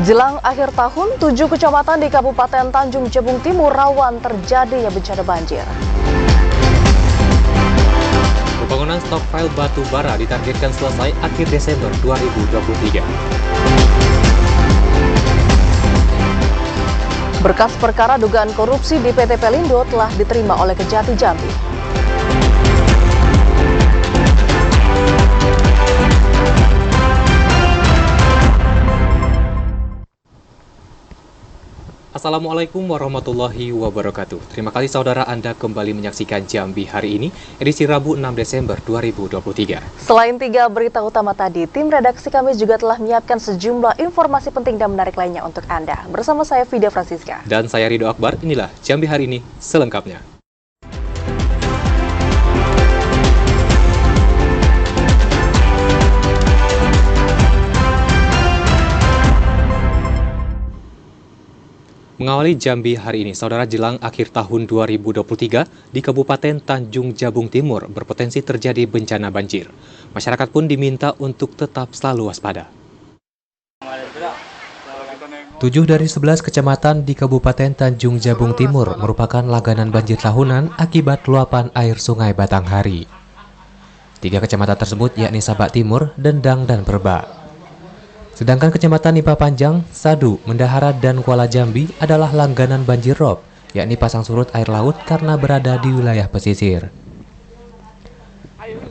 Jelang akhir tahun, 7 kecamatan di Kabupaten Tanjung Jabung Timur rawan terjadinya bencana banjir. Pembangunan stockpile batu bara ditargetkan selesai akhir Desember 2023. Berkas perkara dugaan korupsi di PT Pelindo telah diterima oleh Kejati Jambi. Assalamualaikum warahmatullahi wabarakatuh. Terima kasih saudara Anda kembali menyaksikan Jambi hari ini, edisi Rabu 6 Desember 2023. Selain 3 berita utama tadi, tim redaksi kami juga telah menyiapkan sejumlah informasi penting dan menarik lainnya untuk Anda. Bersama saya Vida Francisca. Dan saya Ridho Akbar, inilah Jambi hari ini selengkapnya. Mengawali Jambi hari ini, saudara, jelang akhir tahun 2023 di Kabupaten Tanjung Jabung Timur berpotensi terjadi bencana banjir. Masyarakat pun diminta untuk tetap selalu waspada. 7 dari 11 kecamatan di Kabupaten Tanjung Jabung Timur merupakan langganan banjir tahunan akibat luapan air Sungai Batanghari. 3 kecamatan tersebut yakni Sabak Timur, Dendang, dan Perba. Sedangkan kecamatan Nipah Panjang, Sadu, Mendahara, dan Kuala Jambi adalah langganan banjir rob, yakni pasang surut air laut karena berada di wilayah pesisir.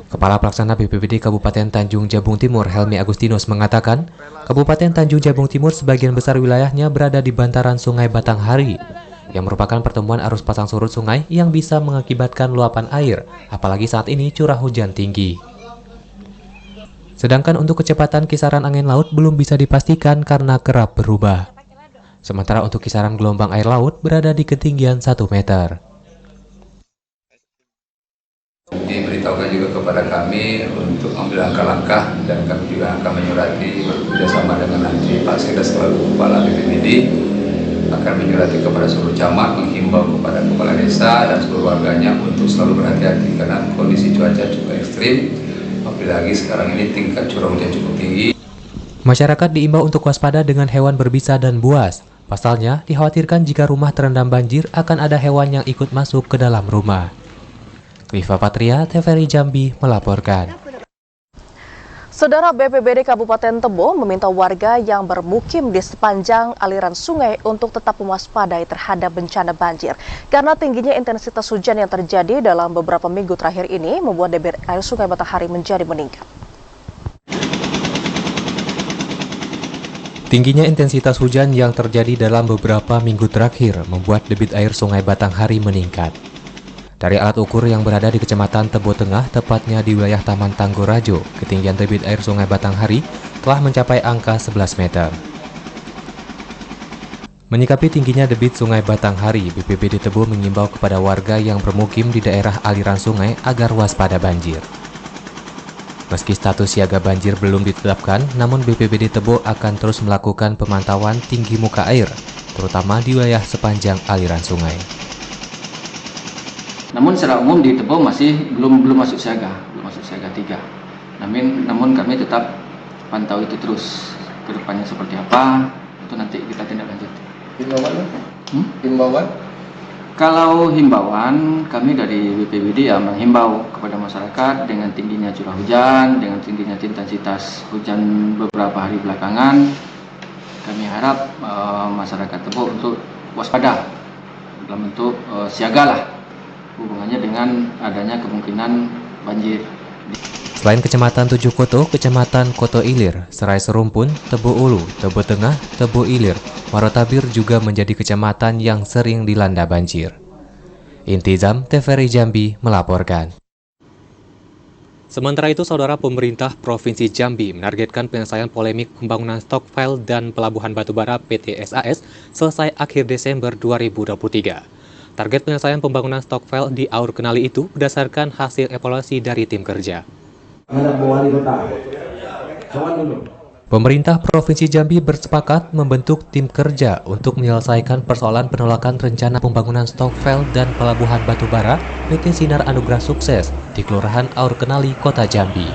Kepala Pelaksana BPBD Kabupaten Tanjung Jabung Timur, Helmi Agustinus, mengatakan, Kabupaten Tanjung Jabung Timur sebagian besar wilayahnya berada di bantaran Sungai Batanghari, yang merupakan pertemuan arus pasang surut sungai yang bisa mengakibatkan luapan air, apalagi saat ini curah hujan tinggi. Sedangkan untuk kecepatan kisaran angin laut belum bisa dipastikan karena kerap berubah. Sementara untuk kisaran gelombang air laut berada di ketinggian 1 meter. Diberitahukan juga kepada kami untuk ambil langkah-langkah dan kami juga akan menyurati bekerjasama dengan nanti Pak Sekda selaku Kepala BPBD akan menyurati kepada seluruh camat, menghimbau kepada kepala desa dan seluruh warganya untuk selalu berhati-hati karena kondisi cuaca cukup ekstrim. Apalagi sekarang ini tingkat curah hujan cukup tinggi. Masyarakat diimbau untuk waspada dengan hewan berbisa dan buas. Pasalnya, dikhawatirkan jika rumah terendam banjir akan ada hewan yang ikut masuk ke dalam rumah. Viva Patria, TVRI Jambi melaporkan. Saudara, BPBD Kabupaten Tebo meminta warga yang bermukim di sepanjang aliran sungai untuk tetap mewaspadai terhadap bencana banjir. Karena tingginya intensitas hujan yang terjadi dalam beberapa minggu terakhir ini membuat debit air Sungai Batanghari menjadi meningkat. Tingginya intensitas hujan yang terjadi dalam beberapa minggu terakhir membuat debit air Sungai Batanghari meningkat. Dari alat ukur yang berada di Kecamatan Tebo Tengah, tepatnya di wilayah Taman Tanggorajo, ketinggian debit air Sungai Batanghari telah mencapai angka 11 meter. Menyikapi tingginya debit Sungai Batanghari, BPBD Tebo mengimbau kepada warga yang bermukim di daerah aliran sungai agar waspada banjir. Meski status siaga banjir belum ditetapkan, namun BPBD Tebo akan terus melakukan pemantauan tinggi muka air, terutama di wilayah sepanjang aliran sungai. Namun secara umum di Tebo masih belum masuk siaga 3. Namun kami tetap pantau itu terus ke depannya seperti apa, itu nanti kita tindak lanjut. Himbauan? Kalau himbauan, kami dari BPBD ya menghimbau kepada masyarakat dengan tingginya curah hujan, dengan tingginya intensitas hujan beberapa hari belakangan, kami harap masyarakat Tebo untuk waspada dalam bentuk siaga lah, hubungannya dengan adanya kemungkinan banjir. Selain Kecamatan Tujuh Koto, Kecamatan Koto Ilir, Serai Serumpun, Tebo Ulu, Tebo Tengah, Tebo Ilir, Marotabir juga menjadi kecamatan yang sering dilanda banjir. Intizam, TVRI Jambi melaporkan. Sementara itu, saudara, pemerintah Provinsi Jambi menargetkan penyelesaian polemik pembangunan stockpile dan pelabuhan batubara PT SAS selesai akhir Desember 2023. Target penyelesaian pembangunan stockpile di Aur Kenali itu berdasarkan hasil evaluasi dari tim kerja. Pemerintah Provinsi Jambi bersepakat membentuk tim kerja untuk menyelesaikan persoalan penolakan rencana pembangunan stockpile dan pelabuhan batubara PT Sinar Anugrah Sukses di Kelurahan Aur Kenali, Kota Jambi.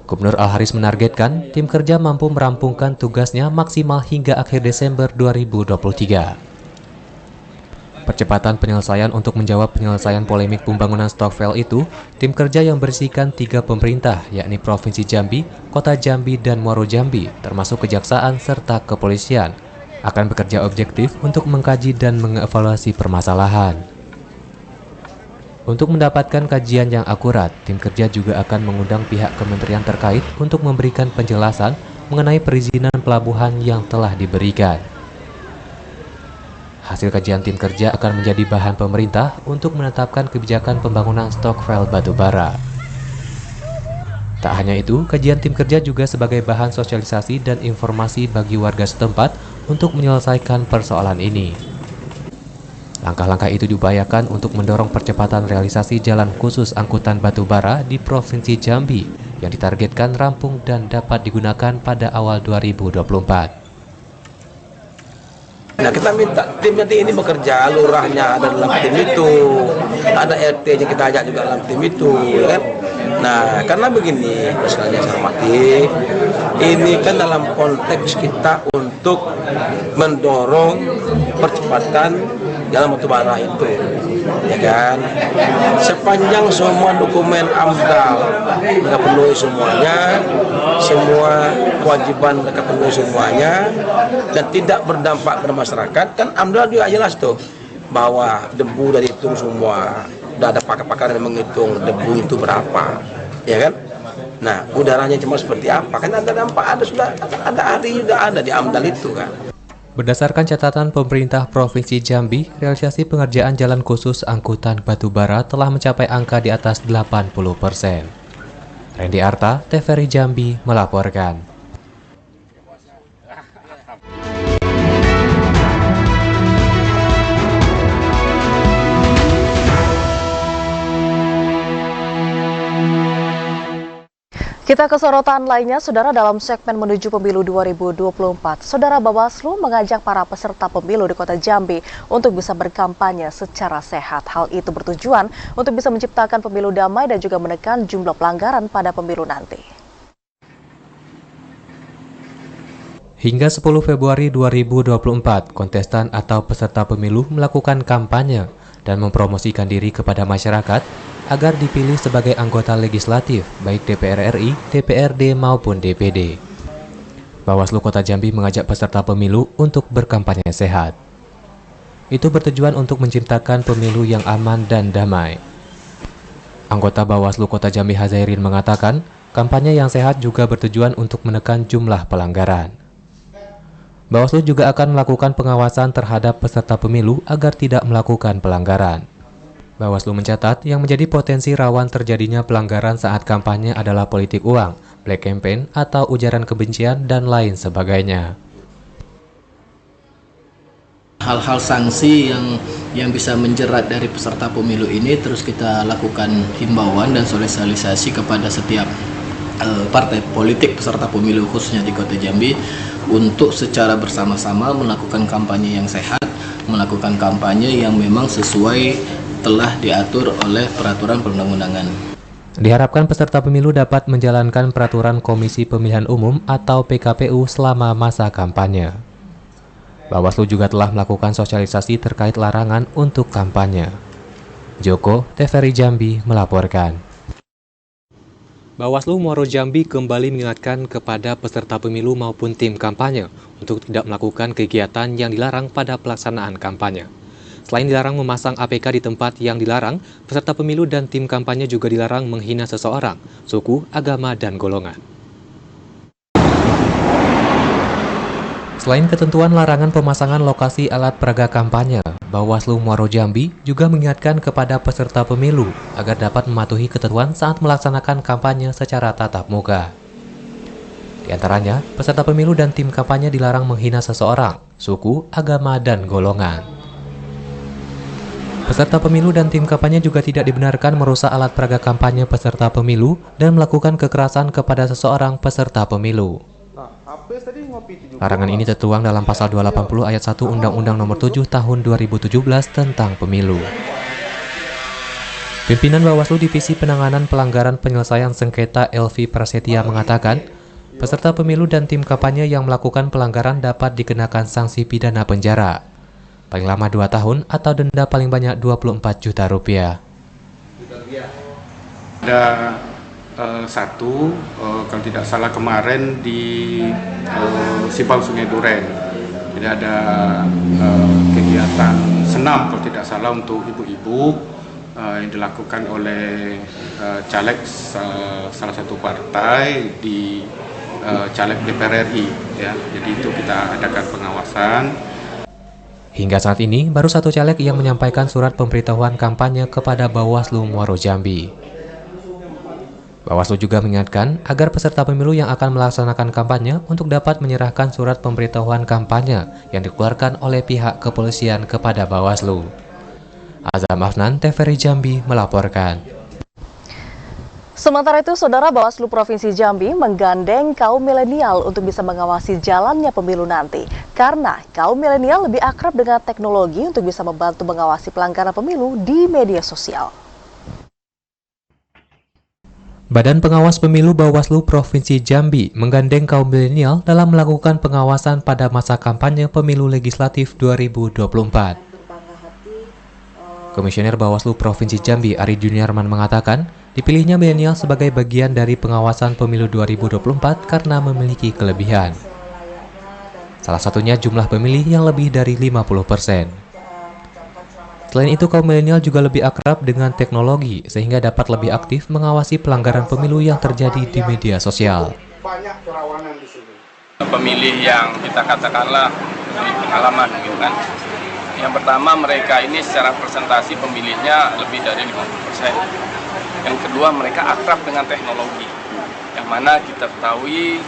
Gubernur Al-Haris menargetkan tim kerja mampu merampungkan tugasnya maksimal hingga akhir Desember 2023. Percepatan penyelesaian untuk menjawab penyelesaian polemik pembangunan Stokvel itu, tim kerja yang berisikan 3 pemerintah, yakni Provinsi Jambi, Kota Jambi, dan Muaro Jambi, termasuk kejaksaan serta kepolisian, akan bekerja objektif untuk mengkaji dan mengevaluasi permasalahan. Untuk mendapatkan kajian yang akurat, tim kerja juga akan mengundang pihak kementerian terkait untuk memberikan penjelasan mengenai perizinan pelabuhan yang telah diberikan. Hasil kajian tim kerja akan menjadi bahan pemerintah untuk menetapkan kebijakan pembangunan Stokvel batubara. Tak hanya itu, kajian tim kerja juga sebagai bahan sosialisasi dan informasi bagi warga setempat untuk menyelesaikan persoalan ini. Langkah-langkah itu diupayakan untuk mendorong percepatan realisasi jalan khusus angkutan batubara di Provinsi Jambi yang ditargetkan rampung dan dapat digunakan pada awal 2024. Nah, kita minta tim nanti ini bekerja, lurahnya ada dalam tim itu, ada RT yang kita ajak juga dalam tim itu, ya kan? Nah, karena begini, sekalian saya hormati, ini kan dalam konteks kita untuk mendorong percepatan jalan batubara itu, ya kan? Sepanjang semua dokumen AMDAL mereka penuhi semuanya, semua kewajiban mereka penuhi semuanya, dan tidak berdampak pada masyarakat, kan AMDAL juga jelas tuh bahwa debu dari itu semua udah ada pakar-pakar yang menghitung debu itu berapa, ya kan? Nah, udaranya cuma seperti apa? Kan ada dampak, sudah ada ahli, sudah ada di AMDAL itu kan. Berdasarkan catatan pemerintah Provinsi Jambi, realisasi pengerjaan jalan khusus angkutan batubara telah mencapai angka di atas 80%. Randy Arta, TVRI Jambi melaporkan. Kita ke sorotan lainnya, Saudara, dalam segmen menuju pemilu 2024. Saudara, Bawaslu mengajak para peserta pemilu di Kota Jambi untuk bisa berkampanye secara sehat. Hal itu bertujuan untuk bisa menciptakan pemilu damai dan juga menekan jumlah pelanggaran pada pemilu nanti. Hingga 10 Februari 2024, kontestan atau peserta pemilu melakukan kampanye dan mempromosikan diri kepada masyarakat agar dipilih sebagai anggota legislatif, baik DPR RI, DPRD maupun DPD. Bawaslu Kota Jambi mengajak peserta pemilu untuk berkampanye sehat. Itu bertujuan untuk menciptakan pemilu yang aman dan damai. Anggota Bawaslu Kota Jambi Hazairin mengatakan, kampanye yang sehat juga bertujuan untuk menekan jumlah pelanggaran. Bawaslu juga akan melakukan pengawasan terhadap peserta pemilu agar tidak melakukan pelanggaran. Bawaslu mencatat yang menjadi potensi rawan terjadinya pelanggaran saat kampanye adalah politik uang, black campaign, atau ujaran kebencian, dan lain sebagainya. Hal-hal sanksi yang bisa menjerat dari peserta pemilu ini terus kita lakukan himbauan dan sosialisasi kepada setiap partai politik peserta pemilu khususnya di Kota Jambi untuk secara bersama-sama melakukan kampanye yang sehat, melakukan kampanye yang memang sesuai telah diatur oleh peraturan perundang-undangan. Diharapkan peserta pemilu dapat menjalankan peraturan Komisi Pemilihan Umum atau PKPU selama masa kampanye. Bawaslu juga telah melakukan sosialisasi terkait larangan untuk kampanye. Joko, TVRI Jambi melaporkan. Bawaslu Muaro Jambi kembali mengingatkan kepada peserta pemilu maupun tim kampanye untuk tidak melakukan kegiatan yang dilarang pada pelaksanaan kampanye. Selain dilarang memasang APK di tempat yang dilarang, peserta pemilu dan tim kampanye juga dilarang menghina seseorang, suku, agama, dan golongan. Selain ketentuan larangan pemasangan lokasi alat peraga kampanye, Bawaslu Muaro Jambi juga mengingatkan kepada peserta pemilu agar dapat mematuhi ketentuan saat melaksanakan kampanye secara tatap muka. Di antaranya, peserta pemilu dan tim kampanye dilarang menghina seseorang, suku, agama, dan golongan. Peserta pemilu dan tim kampanye juga tidak dibenarkan merusak alat peraga kampanye peserta pemilu dan melakukan kekerasan kepada seseorang peserta pemilu. Larangan ini tertuang dalam pasal 280 ayat 1 Undang-Undang Nomor 7 Tahun 2017 tentang Pemilu. Pimpinan Bawaslu Divisi Penanganan Pelanggaran Penyelesaian Sengketa Elvi Prasetya mengatakan, peserta pemilu dan tim kampanye yang melakukan pelanggaran dapat dikenakan sanksi pidana penjara, paling lama 2 tahun atau denda paling banyak 24 juta rupiah. Ada satu, kalau tidak salah kemarin di Sipal Sungai Duren, jadi ada kegiatan senam kalau tidak salah untuk ibu-ibu yang dilakukan oleh caleg salah satu partai di caleg DPR RI, ya. Jadi itu kita adakan pengawasan. Hingga saat ini, baru 1 caleg yang menyampaikan surat pemberitahuan kampanye kepada Bawaslu Muaro Jambi. Bawaslu juga mengingatkan agar peserta pemilu yang akan melaksanakan kampanye untuk dapat menyerahkan surat pemberitahuan kampanye yang dikeluarkan oleh pihak kepolisian kepada Bawaslu. Azam Afnan, TVRI Jambi melaporkan. Sementara itu, Saudara, Bawaslu Provinsi Jambi menggandeng kaum milenial untuk bisa mengawasi jalannya pemilu nanti. Karena kaum milenial lebih akrab dengan teknologi untuk bisa membantu mengawasi pelanggaran pemilu di media sosial. Badan Pengawas Pemilu Bawaslu Provinsi Jambi menggandeng kaum milenial dalam melakukan pengawasan pada masa kampanye pemilu legislatif 2024. Komisioner Bawaslu Provinsi Jambi Ari Juniarman mengatakan, dipilihnya milenial sebagai bagian dari pengawasan pemilu 2024 karena memiliki kelebihan. Salah satunya jumlah pemilih yang lebih dari 50%. Selain itu, kaum milenial juga lebih akrab dengan teknologi sehingga dapat lebih aktif mengawasi pelanggaran pemilu yang terjadi di media sosial. Pemilih yang kita katakanlah memiliki pengalaman, gitu kan. Yang pertama, mereka ini secara presentasi pemilihnya lebih dari 50%. Yang kedua, mereka akrab dengan teknologi, yang mana kita ketahui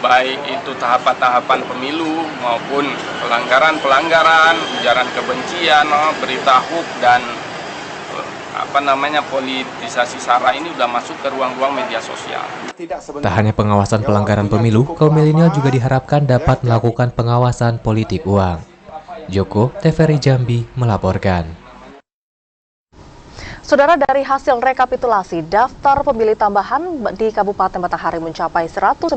baik itu tahapan-tahapan pemilu maupun pelanggaran-pelanggaran, ujaran kebencian, berita hoax dan politisasi sara ini sudah masuk ke ruang-ruang media sosial. Tak hanya pengawasan pelanggaran pemilu, kaum milenial juga diharapkan dapat melakukan pengawasan politik uang. Joko, TVRI Jambi melaporkan. Saudara, dari hasil rekapitulasi, daftar pemilih tambahan di Kabupaten Batanghari mencapai 195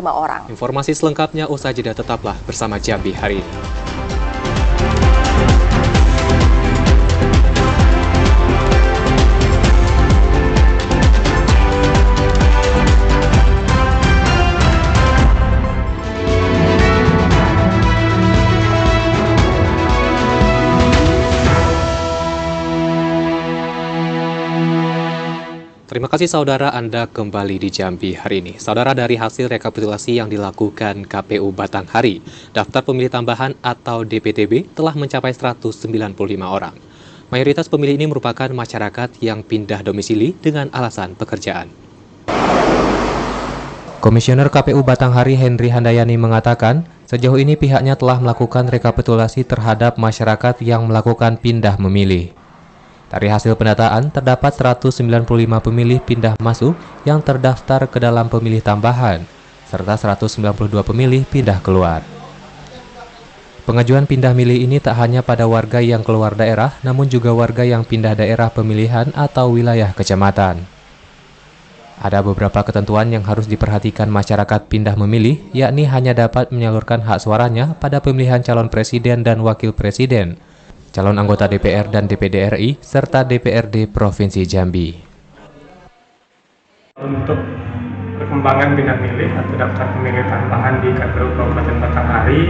orang. Informasi selengkapnya usai jeda, tetaplah bersama Jambi hari ini. Terima kasih saudara, Anda kembali di Jambi hari ini. Saudara, dari hasil rekapitulasi yang dilakukan KPU Batanghari, daftar pemilih tambahan atau DPTB telah mencapai 195 orang. Mayoritas pemilih ini merupakan masyarakat yang pindah domisili dengan alasan pekerjaan. Komisioner KPU Batanghari Henry Handayani mengatakan, sejauh ini pihaknya telah melakukan rekapitulasi terhadap masyarakat yang melakukan pindah memilih. Dari hasil pendataan, terdapat 195 pemilih pindah masuk yang terdaftar ke dalam pemilih tambahan, serta 192 pemilih pindah keluar. Pengajuan pindah milih ini tak hanya pada warga yang keluar daerah, namun juga warga yang pindah daerah pemilihan atau wilayah kecamatan. Ada beberapa ketentuan yang harus diperhatikan masyarakat pindah memilih, yakni hanya dapat menyalurkan hak suaranya pada pemilihan calon presiden dan wakil presiden, calon anggota DPR dan DPD RI, serta DPRD Provinsi Jambi. Untuk perkembangan pindah milih atau daftar pemilih tambahan di KPU Kabupaten Batanghari,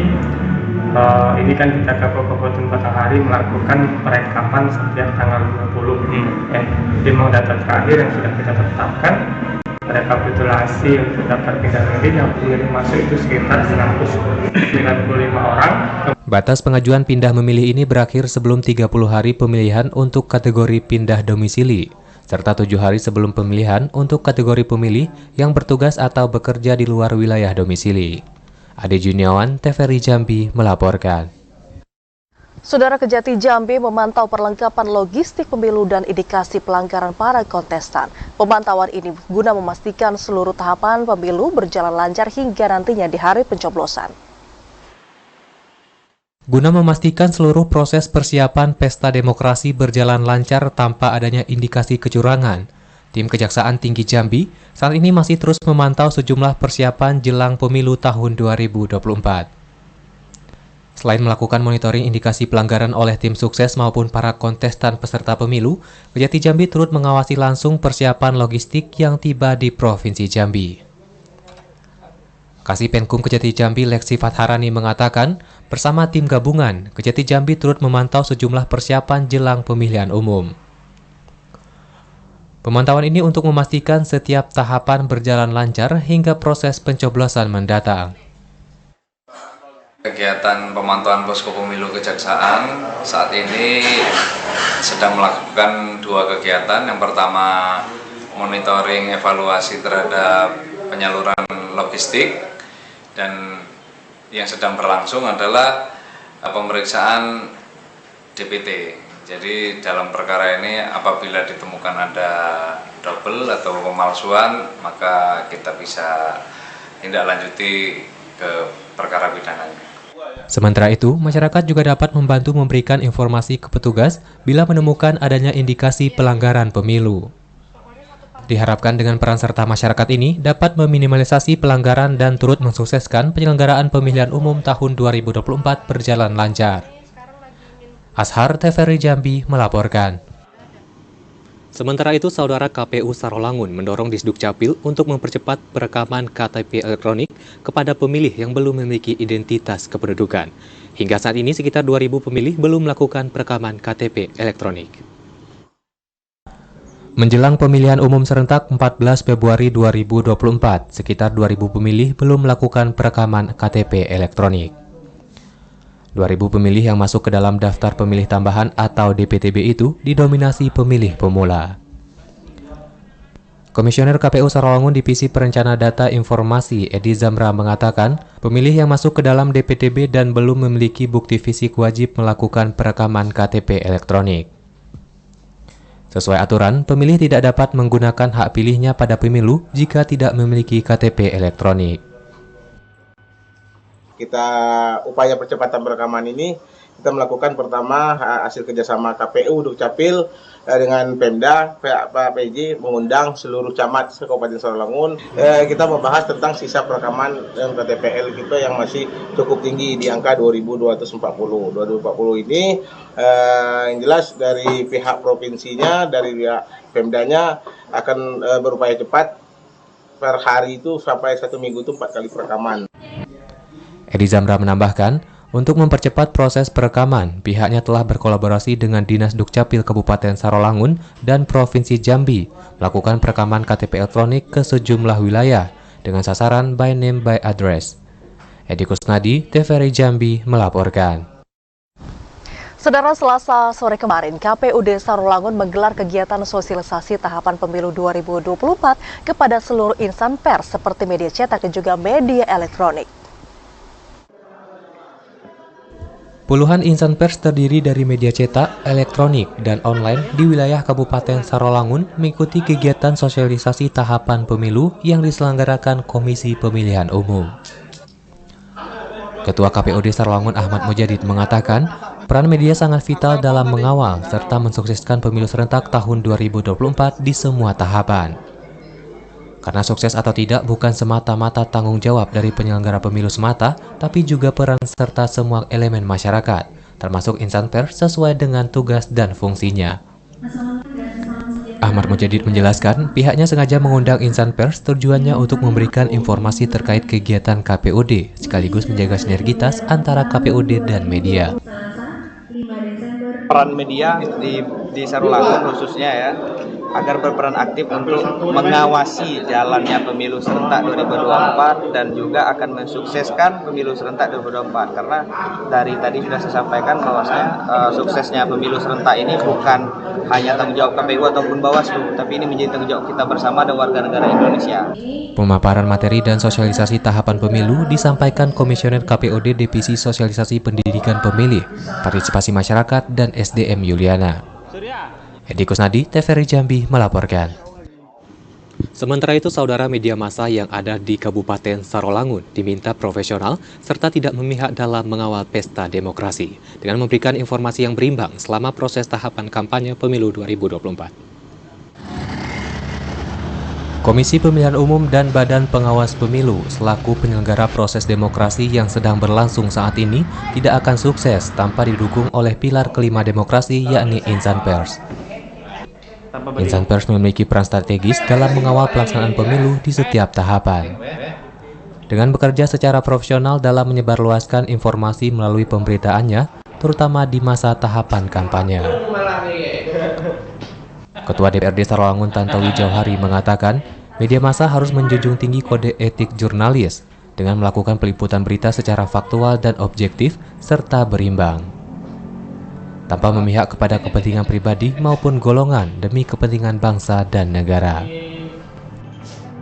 ini kan kita KPU Kabupaten Batanghari melakukan perekapan setiap tanggal 20. Jadi mau data terakhir yang sudah kita tetapkan, rekapitulasi untuk daftar pindah milih yang pemilih masuk itu sekitar 195 orang. Batas pengajuan pindah memilih ini berakhir sebelum 30 hari pemilihan untuk kategori pindah domisili, serta 7 hari sebelum pemilihan untuk kategori pemilih yang bertugas atau bekerja di luar wilayah domisili. Ade Juniawan, TVRI Jambi melaporkan. Saudara, Kejati Jambi memantau perlengkapan logistik pemilu dan indikasi pelanggaran para kontestan. Pemantauan ini guna memastikan seluruh tahapan pemilu berjalan lancar hingga nantinya di hari pencoblosan. Guna memastikan seluruh proses persiapan pesta demokrasi berjalan lancar tanpa adanya indikasi kecurangan, tim Kejaksaan Tinggi Jambi saat ini masih terus memantau sejumlah persiapan jelang pemilu tahun 2024. Selain melakukan monitoring indikasi pelanggaran oleh tim sukses maupun para kontestan peserta pemilu, Kejati Jambi turut mengawasi langsung persiapan logistik yang tiba di Provinsi Jambi. Kasipenkum Kejati Jambi Leksi Fatharani mengatakan, bersama tim gabungan, Kejati Jambi turut memantau sejumlah persiapan jelang pemilihan umum. Pemantauan ini untuk memastikan setiap tahapan berjalan lancar hingga proses pencoblosan mendatang. Kegiatan pemantauan posko pemilu Kejaksaan saat ini sedang melakukan dua kegiatan. Yang pertama, monitoring evaluasi terhadap penyaluran logistik, dan yang sedang berlangsung adalah pemeriksaan DPT. Jadi dalam perkara ini apabila ditemukan ada double atau pemalsuan, maka kita bisa tindak lanjuti ke perkara pidananya. Sementara itu, masyarakat juga dapat membantu memberikan informasi ke petugas bila menemukan adanya indikasi pelanggaran pemilu. Diharapkan dengan peran serta masyarakat ini dapat meminimalisasi pelanggaran dan turut mensukseskan penyelenggaraan pemilihan umum tahun 2024 berjalan lancar. Ashar TVRI Jambi melaporkan. Sementara itu, Saudara KPU Sarolangun mendorong Disduk Capil untuk mempercepat perekaman KTP elektronik kepada pemilih yang belum memiliki identitas kependudukan. Hingga saat ini, sekitar 2.000 pemilih belum melakukan perekaman KTP elektronik. Menjelang pemilihan umum serentak 14 Februari 2024, sekitar 2.000 pemilih belum melakukan perekaman KTP elektronik. 2.000 pemilih yang masuk ke dalam daftar pemilih tambahan atau DPTB itu didominasi pemilih pemula. Komisioner KPU Sarolangun Divisi Perencana Data Informasi Edi Zamra mengatakan, pemilih yang masuk ke dalam DPTB dan belum memiliki bukti fisik wajib melakukan perekaman KTP elektronik. Sesuai aturan, pemilih tidak dapat menggunakan hak pilihnya pada pemilu jika tidak memiliki KTP elektronik. Kita upaya percepatan perekaman ini kita melakukan pertama hasil kerjasama KPU Dukcapil dengan Pemda, Pak PJ mengundang seluruh camat Kabupaten Sarolangun. Kita membahas tentang sisa perekaman KTPL kita yang masih cukup tinggi di angka 2.240. 240 ini yang jelas dari pihak provinsinya, dari pihak Pemdanya akan berupaya cepat per hari itu sampai 1 minggu itu 4 kali perekaman. Edi Zamra menambahkan, untuk mempercepat proses perekaman, pihaknya telah berkolaborasi dengan Dinas Dukcapil Kabupaten Sarolangun dan Provinsi Jambi melakukan perekaman KTP elektronik ke sejumlah wilayah dengan sasaran by name by address. Edi Kusnadi, TVRI Jambi melaporkan. Saudara, Selasa sore kemarin, KPUD Sarolangun menggelar kegiatan sosialisasi tahapan pemilu 2024 kepada seluruh insan pers seperti media cetak dan juga media elektronik. Puluhan insan pers terdiri dari media cetak, elektronik, dan online di wilayah Kabupaten Sarolangun mengikuti kegiatan sosialisasi tahapan pemilu yang diselenggarakan Komisi Pemilihan Umum. Ketua KPUD Sarolangun Ahmad Mujadid mengatakan, peran media sangat vital dalam mengawal serta mensukseskan pemilu serentak tahun 2024 di semua tahapan. Karena sukses atau tidak bukan semata-mata tanggung jawab dari penyelenggara pemilu semata, tapi juga peran serta semua elemen masyarakat, termasuk insan pers sesuai dengan tugas dan fungsinya. Ahmad Mujadid menjelaskan, pihaknya sengaja mengundang insan pers tujuannya untuk memberikan informasi terkait kegiatan KPUD, sekaligus menjaga sinergitas antara KPUD dan media. Peran media di Sarolangun khususnya ya, agar berperan aktif untuk mengawasi jalannya pemilu serentak 2024 dan juga akan mensukseskan pemilu serentak 2024, karena dari tadi sudah saya sampaikan bahwasanya suksesnya pemilu serentak ini bukan hanya tanggung jawab KPU ataupun Bawaslu, tapi ini menjadi tanggung jawab kita bersama dan warga negara Indonesia. Pemaparan materi dan sosialisasi tahapan pemilu disampaikan Komisioner KPUD Divisi Sosialisasi Pendidikan Pemilih, Partisipasi Masyarakat dan SDM Yuliana. Edi Kusnadi, TVRI Jambi melaporkan. Sementara itu, saudara, media massa yang ada di Kabupaten Sarolangun diminta profesional serta tidak memihak dalam mengawal pesta demokrasi dengan memberikan informasi yang berimbang selama proses tahapan kampanye pemilu 2024. Komisi Pemilihan Umum dan Badan Pengawas Pemilu selaku penyelenggara proses demokrasi yang sedang berlangsung saat ini tidak akan sukses tanpa didukung oleh pilar kelima demokrasi, yakni insan pers. Insan pers memiliki peran strategis dalam mengawal pelaksanaan pemilu di setiap tahapan. Dengan bekerja secara profesional dalam menyebarluaskan informasi melalui pemberitaannya, terutama di masa tahapan kampanye. Ketua DPRD Sarolangun Tantowi Jauhari mengatakan, media massa harus menjunjung tinggi kode etik jurnalis dengan melakukan peliputan berita secara faktual dan objektif serta berimbang, tanpa memihak kepada kepentingan pribadi maupun golongan demi kepentingan bangsa dan negara.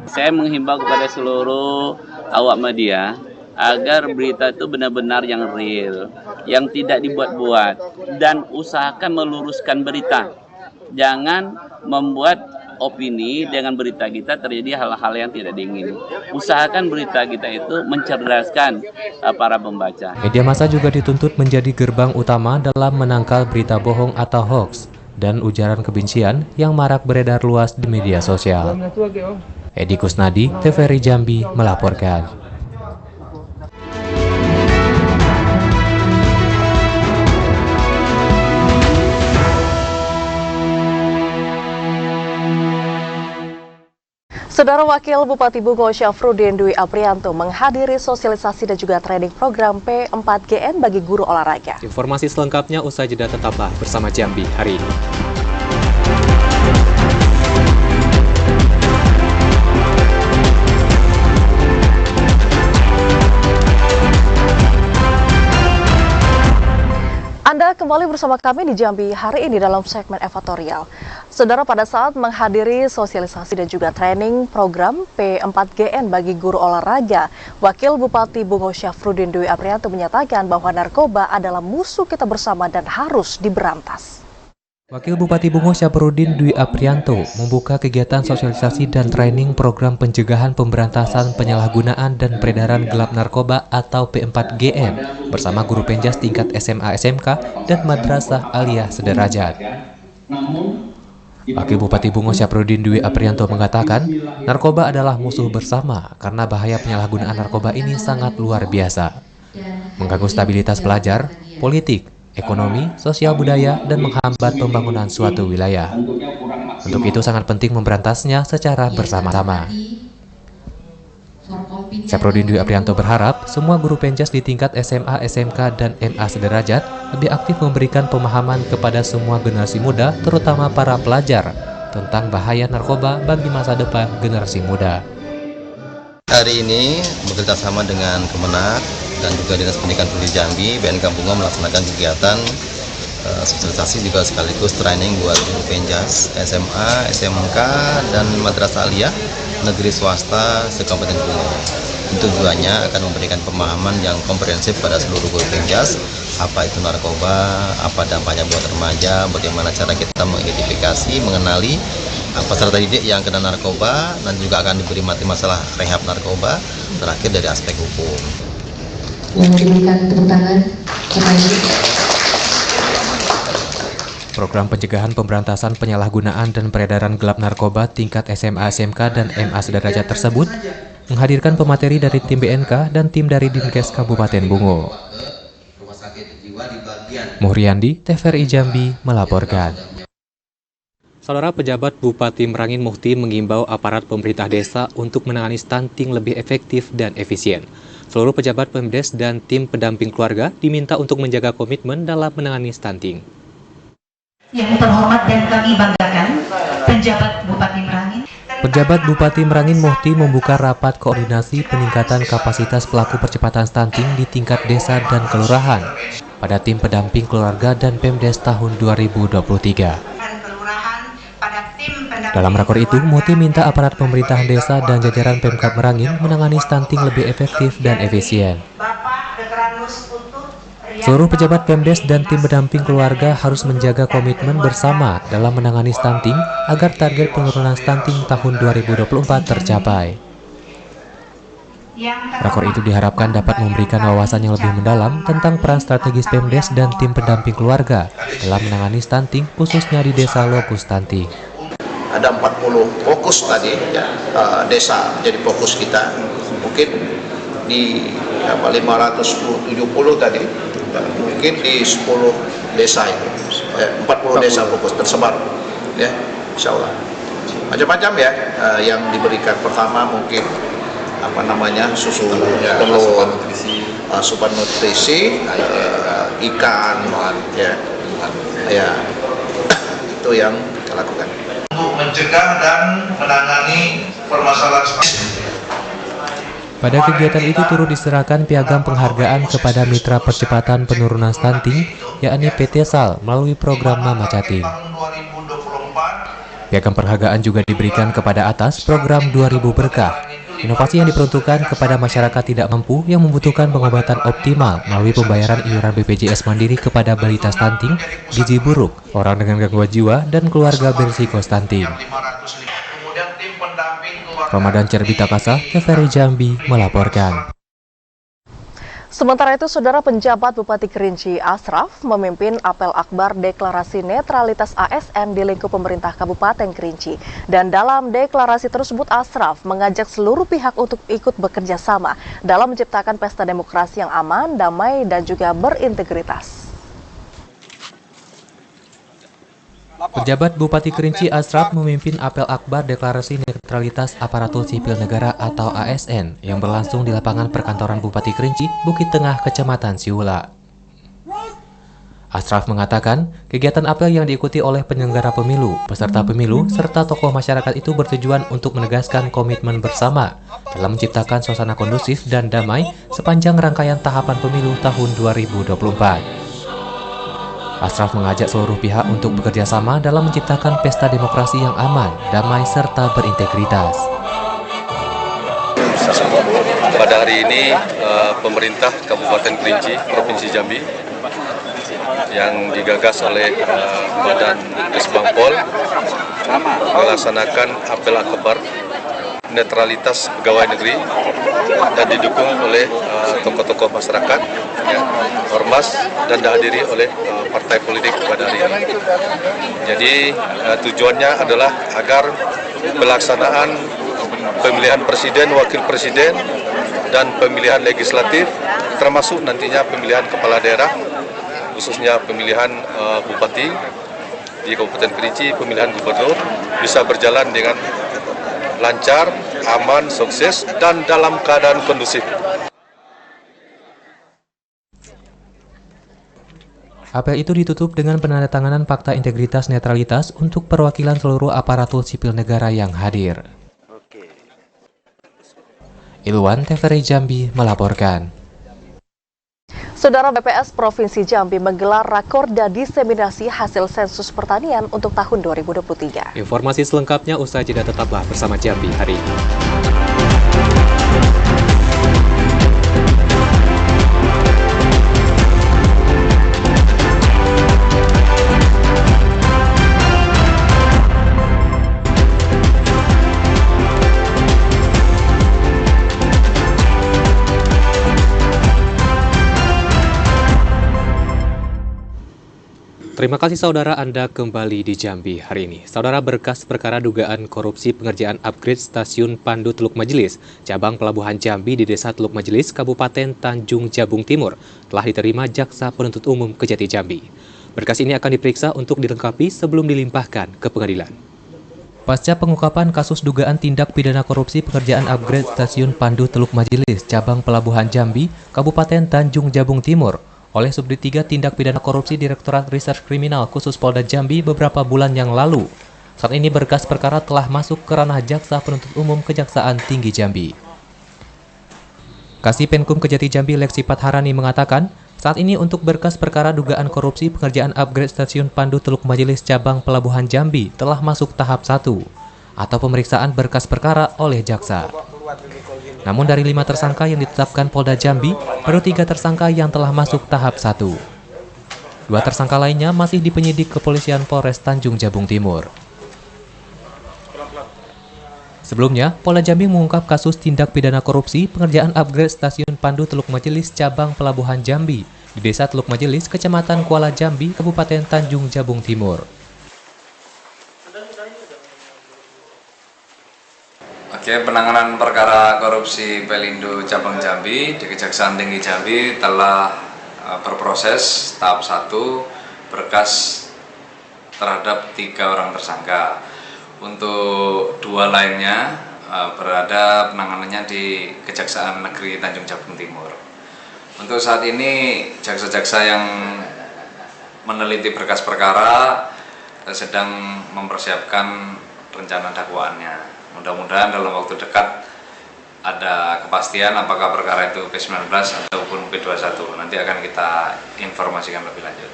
Saya menghimbau kepada seluruh awak media agar berita itu benar-benar yang real, yang tidak dibuat-buat, dan usahakan meluruskan berita. Jangan membuat opini dengan berita kita terjadi hal-hal yang tidak diingini. Usahakan berita kita itu mencerdaskan para pembaca. Media massa juga dituntut menjadi gerbang utama dalam menangkal berita bohong atau hoax dan ujaran kebencian yang marak beredar luas di media sosial. Edi Kusnadi, TVRI Jambi melaporkan. Saudara Wakil Bupati Bungo Syafruddin Dwi Aprianto menghadiri sosialisasi dan juga training program P4GN bagi guru olahraga. Informasi selengkapnya usai jeda, tetaplah bersama Jambi hari ini. Anda kembali bersama kami di Jambi hari ini dalam segmen editorial. Saudara, pada saat menghadiri sosialisasi dan juga training program P4GN bagi guru olahraga, Wakil Bupati Bungo Syafruddin Dwi Aprianto menyatakan bahwa narkoba adalah musuh kita bersama dan harus diberantas. Wakil Bupati Bungo Syafruddin Dwi Aprianto membuka kegiatan sosialisasi dan training program pencegahan pemberantasan penyalahgunaan dan peredaran gelap narkoba atau P4GN bersama guru penjas tingkat SMA SMK dan Madrasah Aliyah Sederajat. Wakil Bupati Bungo Syafruddin Dwi Aprianto mengatakan, narkoba adalah musuh bersama karena bahaya penyalahgunaan narkoba ini sangat luar biasa, mengganggu stabilitas pelajar, politik, ekonomi, sosial budaya, dan menghambat pembangunan suatu wilayah. Untuk itu sangat penting memberantasnya secara bersama-sama. Syafruddin Dwi Aprianto berharap semua guru penjas di tingkat SMA, SMK, dan MA sederajat lebih aktif memberikan pemahaman kepada semua generasi muda, terutama para pelajar, tentang bahaya narkoba bagi masa depan generasi muda. Hari ini bekerjasama dengan Kemenak dan juga Dinas Pendidikan Provinsi Jambi, BNK Bungo melaksanakan kegiatan sosialisasi juga sekaligus training buat guru penjas SMA, SMK, dan Madrasah Aliyah negeri swasta se-Kabupaten Bungo. Tujuannya akan memberikan pemahaman yang komprehensif pada seluruh guru penjas, apa itu narkoba, apa dampaknya buat remaja, bagaimana cara kita mengidentifikasi, mengenali peserta didik yang kena narkoba, dan juga akan diberi materi masalah rehab narkoba, terakhir dari aspek hukum. Memberikan tepuk tangan kepada Program pencegahan pemberantasan penyalahgunaan dan peredaran gelap narkoba tingkat SMA, SMK, dan MA sederajat tersebut menghadirkan pemateri dari tim BNK dan tim dari Dinkes Kabupaten Bungo. Muhriandi, TVRI Jambi melaporkan. Saudara, pejabat Bupati Merangin Muhti mengimbau aparat pemerintah desa untuk menangani stunting lebih efektif dan efisien. Seluruh pejabat Pemdes dan tim pendamping keluarga diminta untuk menjaga komitmen dalam menangani stunting. Yang terhormat dan kami banggakan, penjabat Bupati Merangin. Pejabat Bupati Merangin Muhti membuka rapat koordinasi peningkatan kapasitas pelaku percepatan stunting di tingkat desa dan kelurahan pada tim pendamping keluarga dan Pemdes tahun 2023. Dalam rakor itu, Muhti minta aparat pemerintahan desa dan jajaran Pemkab Merangin menangani stunting lebih efektif dan efisien. Seluruh pejabat Pemdes dan tim pendamping keluarga harus menjaga komitmen bersama dalam menangani stunting agar target penurunan stunting tahun 2024 tercapai. Rakor itu diharapkan dapat memberikan wawasan yang lebih mendalam tentang peran strategis Pemdes dan tim pendamping keluarga dalam menangani stunting khususnya di desa Lokus Stunting. Ada 40 fokus tadi ya, desa jadi fokus kita. Mungkin di 570 tadi, mungkin di 10 desa itu, 40 desa fokus tersebar, ya, insya Allah. Macam-macam ya, yang diberikan pertama mungkin apa namanya susu telur, asupan nutrisi, ikan, ya, itu yang kita lakukan. Untuk mencegah dan menangani permasalahan. Pada kegiatan itu turut diserahkan piagam penghargaan kepada mitra percepatan penurunan stunting, yakni PT SAL melalui program Mama Catin. Piagam penghargaan juga diberikan kepada atas program 2000 Berkah, inovasi yang diperuntukkan kepada masyarakat tidak mampu yang membutuhkan pengobatan optimal melalui pembayaran iuran BPJS Mandiri kepada balita stunting, gizi buruk, orang dengan gangguan jiwa, dan keluarga berisiko stunting. Ramadan Cerbita Kasa, TVRI Jambi melaporkan. Sementara itu, Saudara Penjabat Bupati Kerinci Asraf memimpin apel akbar deklarasi netralitas ASN di lingkup pemerintah Kabupaten Kerinci. Dan dalam deklarasi tersebut, Asraf mengajak seluruh pihak untuk ikut bekerja sama dalam menciptakan pesta demokrasi yang aman, damai, dan juga berintegritas. Penjabat Bupati Kerinci Asraf memimpin apel akbar deklarasi netralitas aparatur sipil negara atau ASN yang berlangsung di lapangan perkantoran Bupati Kerinci, Bukit Tengah, Kecamatan Siula. Asraf mengatakan, kegiatan apel yang diikuti oleh penyelenggara pemilu, peserta pemilu, serta tokoh masyarakat itu bertujuan untuk menegaskan komitmen bersama dalam menciptakan suasana kondusif dan damai sepanjang rangkaian tahapan pemilu tahun 2024. Asraf mengajak seluruh pihak untuk bekerja sama dalam menciptakan pesta demokrasi yang aman, damai, serta berintegritas. Pada hari ini, pemerintah Kabupaten Kerinci, Provinsi Jambi, yang digagas oleh Badan Kesbangpol, melaksanakan apel akbar netralitas pegawai negeri dan didukung oleh tokoh-tokoh masyarakat, ya, ormas, dan dihadiri oleh partai politik pada hari ini. Jadi tujuannya adalah agar pelaksanaan pemilihan presiden, wakil presiden, dan pemilihan legislatif, termasuk nantinya pemilihan kepala daerah, khususnya pemilihan bupati di Kabupaten Kerinci, pemilihan gubernur, bisa berjalan dengan lancar, aman, sukses, dan dalam keadaan kondusif. Apel itu ditutup dengan penandatanganan Fakta Integritas Netralitas untuk perwakilan seluruh aparatur sipil negara yang hadir. Ilwan, TVRI Jambi melaporkan. Saudara, BPS Provinsi Jambi menggelar rakorda diseminasi hasil sensus pertanian untuk tahun 2023. Informasi selengkapnya usai jeda, tetaplah bersama Jambi hari ini. Terima kasih saudara, Anda kembali di Jambi hari ini. Saudara, berkas perkara dugaan korupsi pengerjaan upgrade stasiun Pandu Teluk Majelis, cabang Pelabuhan Jambi di Desa Teluk Majelis, Kabupaten Tanjung Jabung Timur, telah diterima Jaksa Penuntut Umum Kejati Jambi. Berkas ini akan diperiksa untuk dilengkapi sebelum dilimpahkan ke pengadilan. Pasca pengungkapan kasus dugaan tindak pidana korupsi pengerjaan upgrade stasiun Pandu Teluk Majelis, cabang Pelabuhan Jambi, Kabupaten Tanjung Jabung Timur, oleh Subdit 3 Tindak Pidana Korupsi Direktorat Reserse Kriminal Khusus Polda Jambi beberapa bulan yang lalu. Saat ini berkas perkara telah masuk ke ranah Jaksa Penuntut Umum Kejaksaan Tinggi Jambi. Kasih Penkum Kejati Jambi Leksi Patharani mengatakan, saat ini untuk berkas perkara dugaan korupsi pengerjaan upgrade stasiun Pandu Teluk Majelis cabang Pelabuhan Jambi telah masuk tahap 1 atau pemeriksaan berkas perkara oleh jaksa. Namun dari 5 tersangka yang ditetapkan Polda Jambi, baru 3 tersangka yang telah masuk tahap 1. 2 tersangka lainnya masih dipenyidik Kepolisian Polres Tanjung Jabung Timur. Sebelumnya, Polda Jambi mengungkap kasus tindak pidana korupsi pengerjaan upgrade stasiun Pandu Teluk Majelis cabang Pelabuhan Jambi di Desa Teluk Majelis, Kecamatan Kuala Jambi, Kabupaten Tanjung Jabung Timur. Oke, penanganan perkara korupsi Pelindo Cabang Jambi di Kejaksaan Tinggi Jambi telah berproses tahap 1 berkas terhadap 3 orang tersangka. Untuk 2 lainnya berada penanganannya di Kejaksaan Negeri Tanjung Jabung Timur. Untuk saat ini jaksa-jaksa yang meneliti berkas perkara sedang mempersiapkan rencana dakwaannya. Mudah-mudahan dalam waktu dekat ada kepastian apakah perkara itu P19 ataupun P21. Nanti akan kita informasikan lebih lanjut.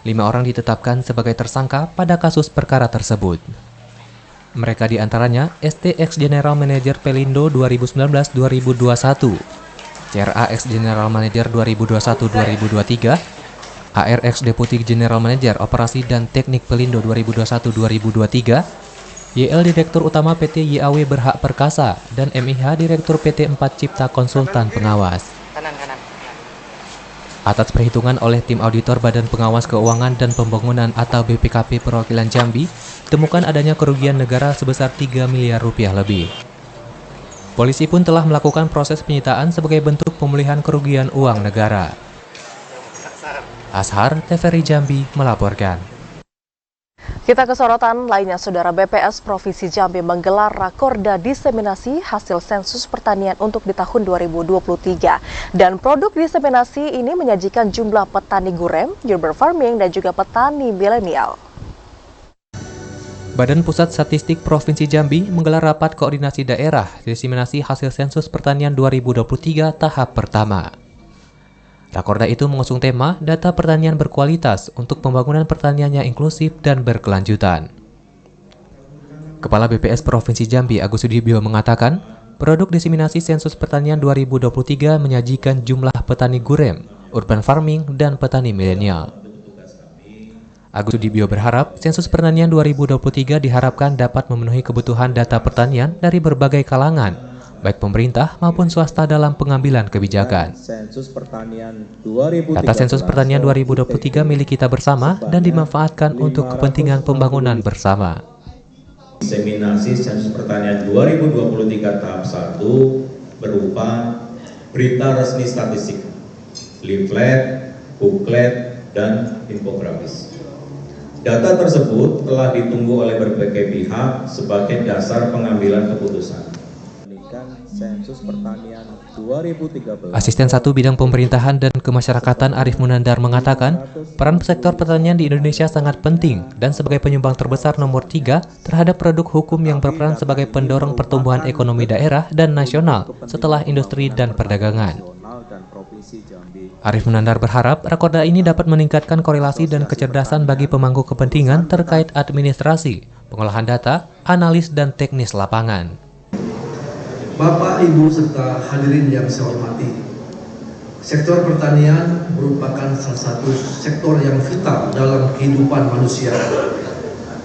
5 orang ditetapkan sebagai tersangka pada kasus perkara tersebut. Mereka diantaranya STX General Manager Pelindo 2019-2021, CRAX General Manager 2021-2023, ARX Deputi General Manager Operasi dan Teknik Pelindo 2021-2023, YL Direktur Utama PT YAW Berhak Perkasa, dan MIH Direktur PT 4 Cipta Konsultan Pengawas. Atas perhitungan oleh tim auditor Badan Pengawas Keuangan dan Pembangunan atau BPKP Perwakilan Jambi, ditemukan adanya kerugian negara sebesar 3 miliar rupiah lebih. Polisi pun telah melakukan proses penyitaan sebagai bentuk pemulihan kerugian uang negara. Ashar, TVRI Jambi melaporkan. Kita ke sorotan lainnya, Saudara. BPS Provinsi Jambi menggelar rakorda diseminasi hasil sensus pertanian untuk di tahun 2023. Dan produk diseminasi ini menyajikan jumlah petani gurem, urban farming, dan juga petani milenial. Badan Pusat Statistik Provinsi Jambi menggelar rapat koordinasi daerah diseminasi hasil sensus pertanian 2023 tahap pertama. Rakorda itu mengusung tema data pertanian berkualitas untuk pembangunan pertanian yang inklusif dan berkelanjutan. Kepala BPS Provinsi Jambi Agus Sudibyo mengatakan, produk diseminasi sensus pertanian 2023 menyajikan jumlah petani gurem, urban farming, dan petani milenial. Agus Sudibyo berharap sensus pertanian 2023 diharapkan dapat memenuhi kebutuhan data pertanian dari berbagai kalangan, baik pemerintah maupun swasta dalam pengambilan kebijakan. Data sensus pertanian 2023 milik kita bersama dan dimanfaatkan untuk kepentingan pembangunan bersama. Diseminasi sensus pertanian 2023 tahap 1 berupa berita resmi statistik, leaflet, buklet, dan infografis. Data tersebut telah ditunggu oleh berbagai pihak sebagai dasar pengambilan keputusan. Sensus pertanian 2013. Asisten 1 Bidang Pemerintahan dan Kemasyarakatan Arif Munandar mengatakan, peran sektor pertanian di Indonesia sangat penting dan sebagai penyumbang terbesar nomor 3 terhadap produk hukum yang berperan sebagai pendorong pertumbuhan ekonomi daerah dan nasional setelah industri dan perdagangan. Arif Munandar berharap rakorda ini dapat meningkatkan korelasi dan kecerdasan bagi pemangku kepentingan terkait administrasi, pengolahan data, analis, dan teknis lapangan. Bapak, Ibu, serta hadirin yang saya hormati, sektor pertanian merupakan salah satu sektor yang vital dalam kehidupan manusia.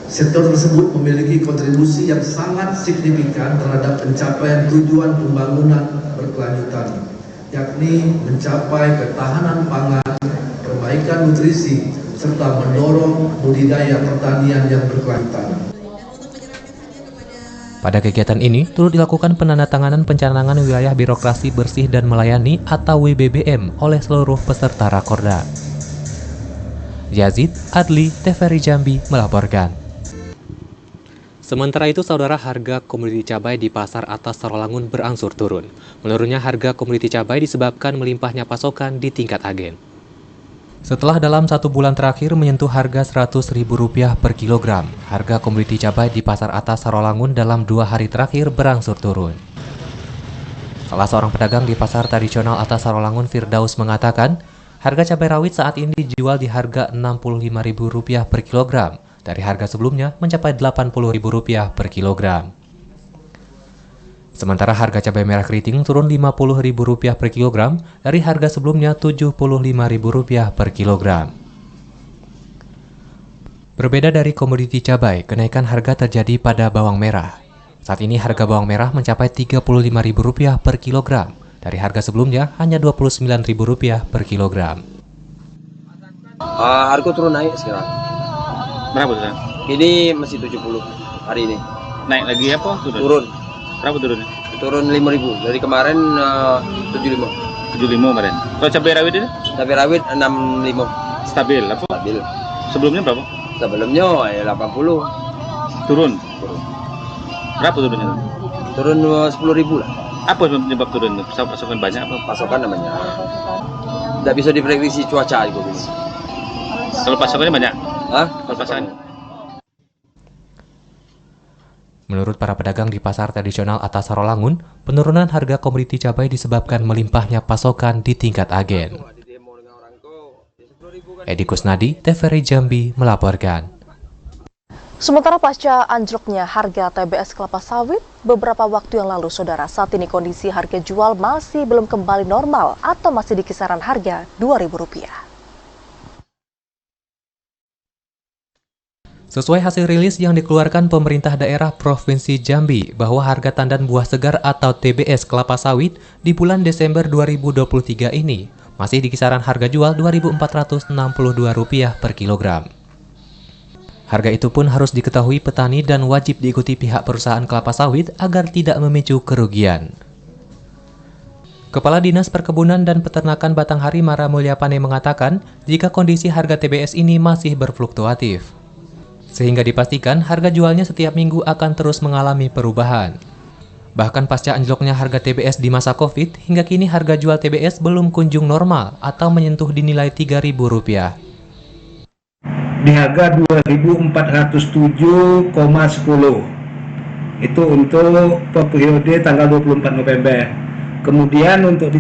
Sektor tersebut memiliki kontribusi yang sangat signifikan terhadap pencapaian tujuan pembangunan berkelanjutan, yakni mencapai ketahanan pangan, perbaikan nutrisi, serta mendorong budidaya pertanian yang berkelanjutan. Pada kegiatan ini, turut dilakukan penandatanganan pencanangan wilayah birokrasi bersih dan melayani atau WBBM oleh seluruh peserta rakorda. Yazid Adli, TVRI Jambi melaporkan. Sementara itu, Saudara, harga komoditi cabai di Pasar Atas Sarolangun berangsur turun. Menurunnya harga komoditi cabai disebabkan melimpahnya pasokan di tingkat agen. Setelah dalam 1 bulan terakhir menyentuh harga Rp100.000 per kilogram, harga komoditi cabai di Pasar Atas Sarolangun dalam 2 hari terakhir berangsur turun. Salah seorang pedagang di Pasar Tradisional Atas Sarolangun, Firdaus, mengatakan, harga cabai rawit saat ini dijual di harga Rp65.000 per kilogram, dari harga sebelumnya mencapai Rp80.000 per kilogram. Sementara harga cabai merah keriting turun Rp50.000 per kilogram dari harga sebelumnya Rp75.000 per kilogram. Berbeda dari komoditi cabai, kenaikan harga terjadi pada bawang merah. Saat ini harga bawang merah mencapai Rp35.000 per kilogram. Dari harga sebelumnya hanya Rp29.000 per kilogram. Harga turun naik sekarang. Berapa tuh? Ini masih 70 hari ini. Naik lagi apa? Turun. Berapa turunnya? Turun 5.000. Dari kemarin 75. 75 kemarin. Kalau cabai rawit ini? Cabai rawit 65. Stabil apa? Stabil. Sebelumnya berapa? Sebelumnya 80. Turun. Berapa turunnya? Turun 10.000 lah. Apa penyebab turun? Pasokan banyak apa? Pasokan namanya. Tidak bisa diprediksi cuaca juga. Kalau pasokannya banyak? Hah? Kalau pasokan? Menurut para pedagang di pasar tradisional atas Sarolangun, penurunan harga komoditi cabai disebabkan melimpahnya pasokan di tingkat agen. Edi Kusnadi, TVRI Jambi melaporkan. Sementara pasca anjloknya harga TBS kelapa sawit beberapa waktu yang lalu, saudara, saat ini kondisi harga jual masih belum kembali normal atau masih di kisaran harga Rp2.000. Sesuai hasil rilis yang dikeluarkan pemerintah daerah Provinsi Jambi bahwa harga tandan buah segar atau TBS kelapa sawit di bulan Desember 2023 ini masih di kisaran harga jual Rp2.462 per kilogram. Harga itu pun harus diketahui petani dan wajib diikuti pihak perusahaan kelapa sawit agar tidak memicu kerugian. Kepala Dinas Perkebunan dan Peternakan Batanghari Mara Mulyapane mengatakan jika kondisi harga TBS ini masih berfluktuatif, sehingga dipastikan harga jualnya setiap minggu akan terus mengalami perubahan. Bahkan pasca anjloknya harga TBS di masa Covid, hingga kini harga jual TBS belum kunjung normal atau menyentuh dinilai Rp3.000. Di harga Rp2.407,10. Itu untuk periode tanggal 24 November. Kemudian untuk di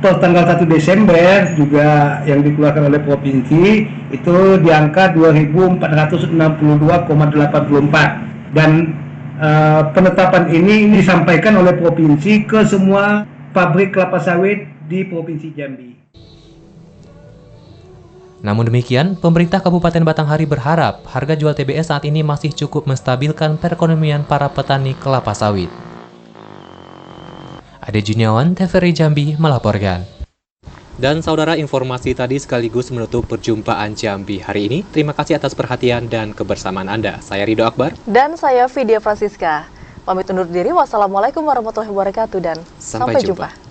tanggal 1 Desember juga yang dikeluarkan oleh provinsi itu di angka Rp2.462,84 dan penetapan ini disampaikan oleh provinsi ke semua pabrik kelapa sawit di Provinsi Jambi. Namun demikian, pemerintah Kabupaten Batanghari berharap harga jual TBS saat ini masih cukup menstabilkan perekonomian para petani kelapa sawit. Ade Juniawan, TVRI Jambi melaporkan. Dan saudara, informasi tadi sekaligus menutup perjumpaan Jambi hari ini. Terima kasih atas perhatian dan kebersamaan Anda. Saya Ridho Akbar. Dan saya Vidya Francisca. Pamit undur diri. Wassalamualaikum warahmatullahi wabarakatuh dan sampai jumpa.